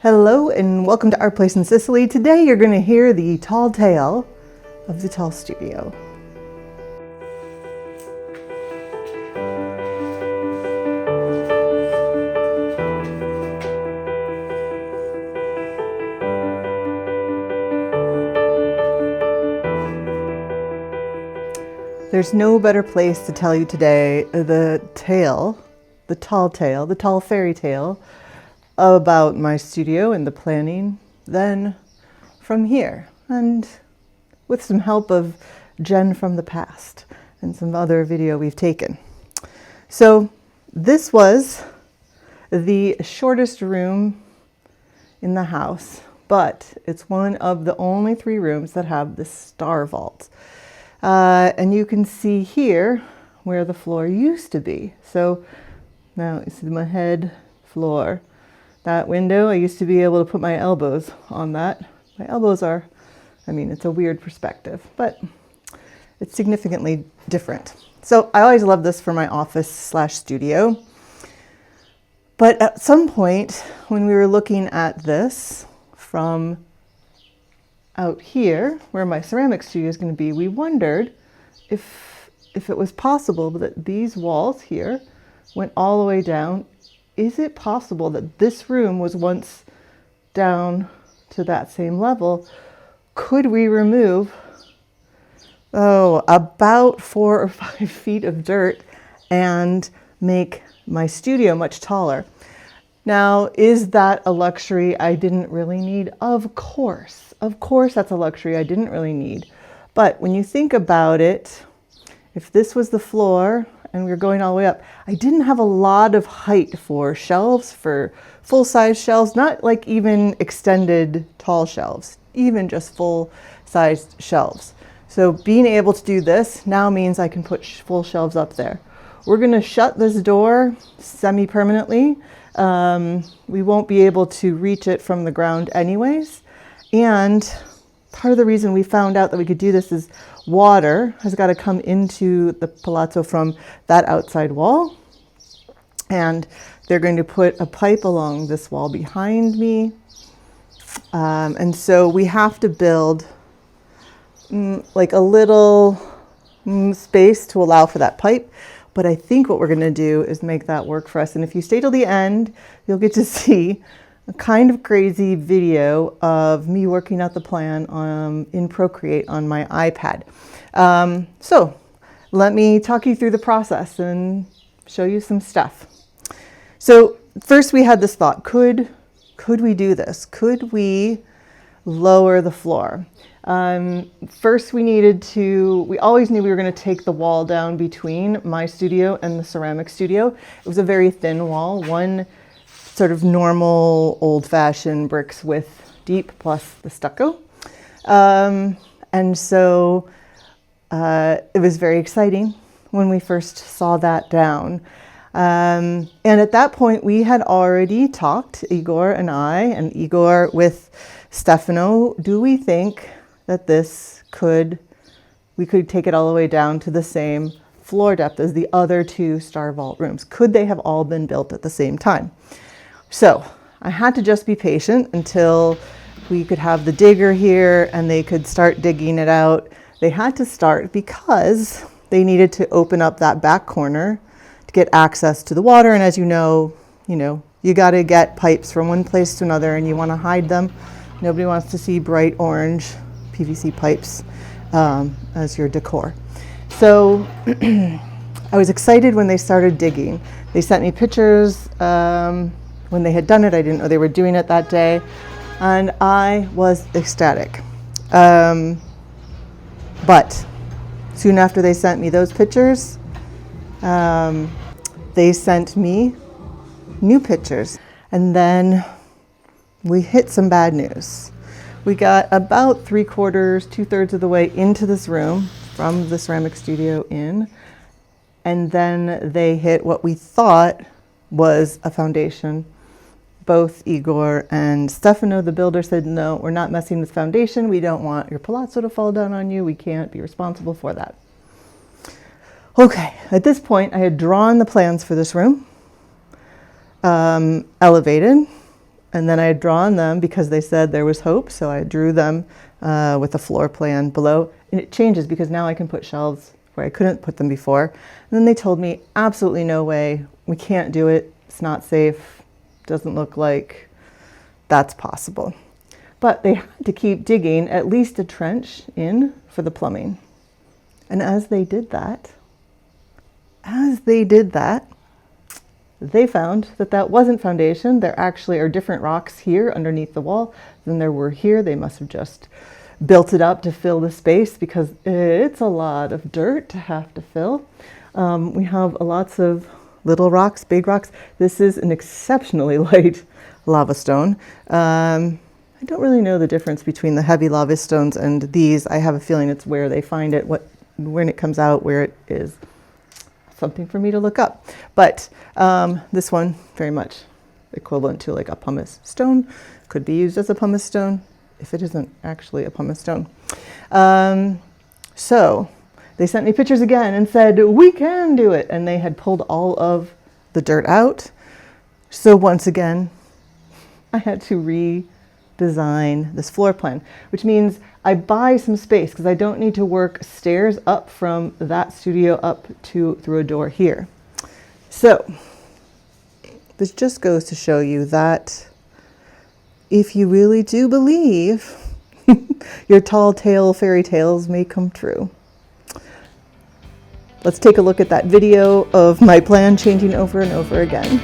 Hello and welcome to Our Place in Sicily. Today you're going to hear the tall tale of the tall studio. There's no better place to tell you today the tall fairy tale about my studio and the planning than from here, and with some help of Jenn from the past and some other video we've taken. So this was the shortest room in the house, but it's one of the only 3 rooms that have the star vault. And you can see here where the floor used to be. So now you see my head floor. That window, I used to be able to put my elbows on that. My elbows are, it's a weird perspective, but it's significantly different. So I always loved this for my office/studio. But at some point when we were looking at this from out here, where my ceramic studio is going to be, we wondered if it was possible that these walls here went all the way down. Is it possible that this room was once down to that same level? Could we remove, about 4 or 5 feet of dirt and make my studio much taller? Now, is that a luxury I didn't really need? Of course that's a luxury I didn't really need. But when you think about it, if this was the floor and we were going all the way up, I didn't have a lot of height for shelves, for full-size shelves, not like even extended tall shelves, even just full-sized shelves. So being able to do this now means I can put full shelves up there. We're going to shut this door semi-permanently. We won't be able to reach it from the ground anyways. And part of the reason we found out that we could do this is water has got to come into the palazzo from that outside wall. And they're going to put a pipe along this wall behind me. And so we have to build like a little space to allow for that pipe. But I think what we're going to do is make that work for us. And if you stay till the end, you'll get to see a kind of crazy video of me working out the plan in Procreate on my iPad. So let me talk you through the process and show you some stuff. So first we had this thought, could we do this? Could we lower the floor? First we always knew we were going to take the wall down between my studio and the ceramic studio. It was a very thin wall, one sort of normal old-fashioned bricks width deep plus the stucco. And so it was very exciting when we first saw that down. And at that point we had already talked, Igor and I, and Igor with Stefano, do we think that we could take it all the way down to the same floor depth as the other 2 star vault rooms? Could they have all been built at the same time? So I had to just be patient until we could have the digger here and they could start digging it out. They had to start because they needed to open up that back corner to get access to the water. And as you know, you got to get pipes from one place to another and you want to hide them. Nobody wants to see bright orange PVC pipes as your decor. So I was excited when they started digging. They sent me pictures when they had done it. I didn't know they were doing it that day, and I was ecstatic. But soon after they sent me those pictures, they sent me new pictures, and then we hit some bad news. We got about 3/4, 2/3 of the way into this room from the ceramic studio in, and then they hit what we thought was a foundation. Both Igor and Stefano, the builder, said, no, we're not messing with foundation. We don't want your palazzo to fall down on you. We can't be responsible for that. Okay, at this point, I had drawn the plans for this room, elevated, And then I had drawn them because they said there was hope. So I drew them with a floor plan below. And it changes because now I can put shelves where I couldn't put them before. And then they told me, absolutely no way. We can't do it. It's not safe. Doesn't look like that's possible. But they had to keep digging at least a trench in for the plumbing. And as they did that, they found that that wasn't foundation. There actually are different rocks here underneath the wall than there were here. They must have just built it up to fill the space because it's a lot of dirt to have to fill. We have lots of little rocks, big rocks. This is an exceptionally light lava stone. I don't really know the difference between the heavy lava stones and these. I have a feeling it's where they find it, when it comes out, where it is. Something for me to look up. But this one, very much equivalent to like a pumice stone, could be used as a pumice stone if it isn't actually a pumice stone. So they sent me pictures again and said, we can do it. And they had pulled all of the dirt out. So once again, I had to redesign this floor plan, which means I buy some space because I don't need to work stairs up from that studio up through a door here. So this just goes to show you that if you really do believe, your tall tale fairy tales may come true. Let's take a look at that video of my plan changing over and over again.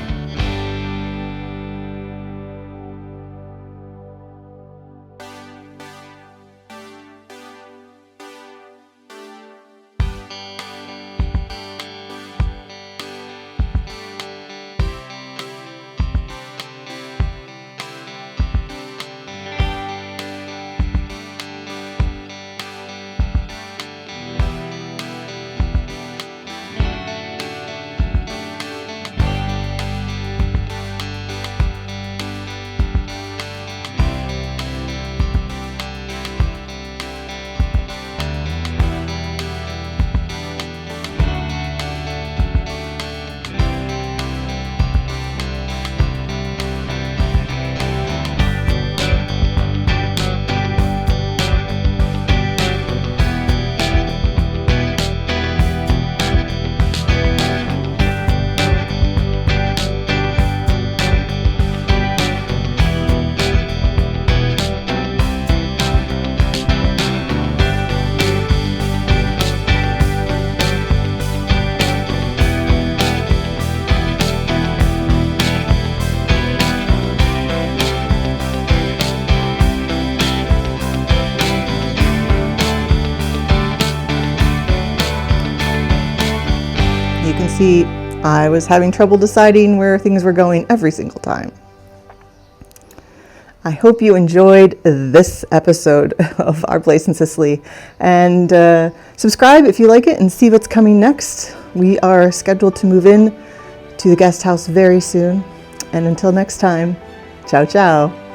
You can see I was having trouble deciding where things were going every single time. I hope you enjoyed this episode of Our Place in Sicily, and subscribe if you like it and see what's coming next. We are scheduled to move in to the guest house very soon. And until next time, ciao ciao.